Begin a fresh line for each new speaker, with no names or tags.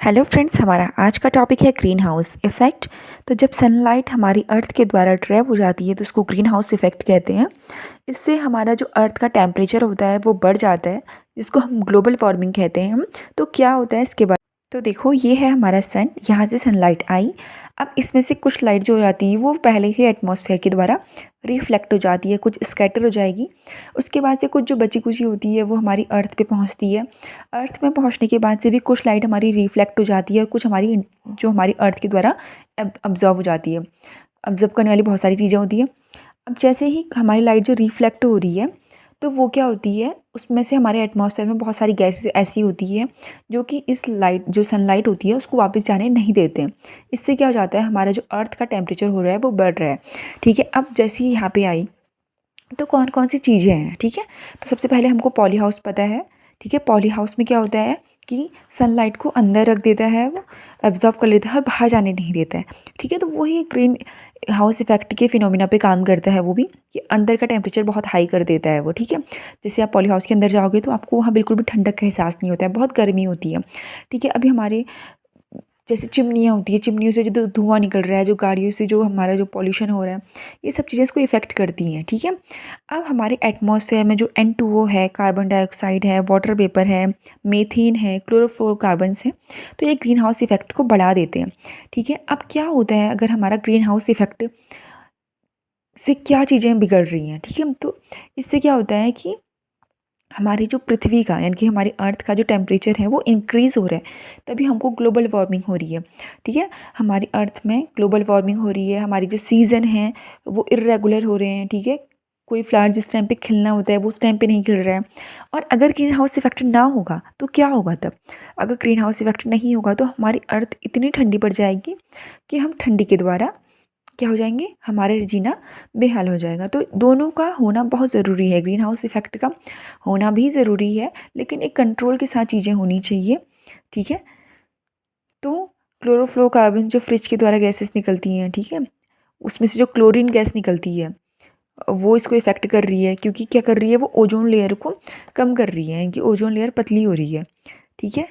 Hello friends, हमारा आज का टॉपिक है ग्रीन हाउस इफ़ेक्ट। तो जब सनलाइट हमारी अर्थ के द्वारा ट्रैप हो जाती है तो उसको ग्रीन हाउस इफ़ेक्ट कहते हैं। इससे हमारा जो अर्थ का टेम्परेचर होता है वो बढ़ जाता है, जिसको हम ग्लोबल वार्मिंग कहते हैं हम। तो क्या होता है इसके बाद, तो देखो ये है हमारा सन, यहाँ से सनलाइट आई। अब इसमें से कुछ लाइट जो हो जाती है वो पहले ही एटमॉस्फेयर के द्वारा रिफ्लेक्ट हो जाती है, कुछ स्कैटर हो जाएगी। उसके बाद से कुछ जो बची कुची होती है वो हमारी अर्थ पे पहुंचती है। अर्थ में पहुंचने के बाद से भी कुछ लाइट हमारी रिफ्लेक्ट हो जाती है और कुछ हमारी जो हमारी अर्थ के द्वारा ऑब्जर्व हो जाती है। ऑब्जर्व करने वाली बहुत सारी चीज़ें होती हैं। अब जैसे ही हमारी लाइट जो रिफ्लेक्ट हो रही है तो वो क्या होती है, उसमें से हमारे एटमॉस्फेयर में बहुत सारी गैसेस ऐसी होती है जो कि इस लाइट जो सनलाइट होती है उसको वापस जाने नहीं देते हैं। इससे क्या हो जाता है, हमारा जो अर्थ का टेम्परेचर हो रहा है वो बढ़ रहा है। ठीक है, अब जैसे ही यहाँ पे आई तो कौन कौन सी चीज़ें हैं। ठीक है, तो सबसे पहले हमको पॉली हाउस पता है। ठीक है, पॉली हाउस में क्या होता है कि सनलाइट को अंदर रख देता है, वो एब्जॉर्ब कर लेता है और बाहर जाने नहीं देता है। ठीक है, तो वही ग्रीन हाउस इफेक्ट के फिनोमिना पे काम करता है वो भी, कि अंदर का टेम्परेचर बहुत हाई कर देता है वो। ठीक है, जैसे आप पॉली हाउस के अंदर जाओगे तो आपको वहाँ बिल्कुल भी ठंडक का एहसास नहीं होता है, बहुत गर्मी होती है। ठीक है, अभी हमारे जैसे चिमनियाँ होती है, चिमनियों से जो धुआं निकल रहा है, जो गाड़ियों से जो हमारा जो पॉल्यूशन हो रहा है, ये सब चीज़ें इसको इफ़ेक्ट करती हैं। ठीक है, अब हमारे एटमॉस्फेयर में जो N2O है, कार्बन डाइऑक्साइड है, वाटर वेपर है, मीथेन है, क्लोरोफ्लोरोकार्बन्स है, तो ये ग्रीन हाउस इफ़ेक्ट को बढ़ा देते हैं। ठीक है, अब क्या होता है अगर हमारा ग्रीन हाउस इफ़ेक्ट से क्या चीज़ें बिगड़ रही हैं। ठीक है, तो इससे क्या होता है कि हमारी जो पृथ्वी का यानी कि हमारी अर्थ का जो टेम्परेचर है वो इंक्रीज़ हो रहा है, तभी हमको ग्लोबल वार्मिंग हो रही है। ठीक है, हमारी अर्थ में ग्लोबल वार्मिंग हो रही है, हमारी जो सीज़न है वो इर्रेगुलर हो रहे हैं। ठीक है, कोई फ्लावर जिस टाइम पे खिलना होता है वो उस टाइम पे नहीं खिल रहा है। और अगर ग्रीन हाउस इफेक्ट ना होगा तो क्या होगा तब, अगर ग्रीन हाउस इफेक्ट नहीं होगा तो हमारी अर्थ इतनी ठंडी पड़ जाएगी कि हम ठंडी के द्वारा क्या हो जाएंगे, हमारे जीना बेहाल हो जाएगा। तो दोनों का होना बहुत ज़रूरी है, ग्रीन हाउस इफ़ेक्ट का होना भी ज़रूरी है, लेकिन एक कंट्रोल के साथ चीज़ें होनी चाहिए। ठीक है, तो क्लोरोफ्लोरोकार्बन जो फ्रिज के द्वारा गैसेस निकलती हैं, ठीक है, उसमें से जो क्लोरीन गैस निकलती है वो इसको इफ़ेक्ट कर रही है, क्योंकि क्या कर रही है, वो ओजोन लेयर को कम कर रही है कि ओजोन लेयर पतली हो रही है। ठीक है,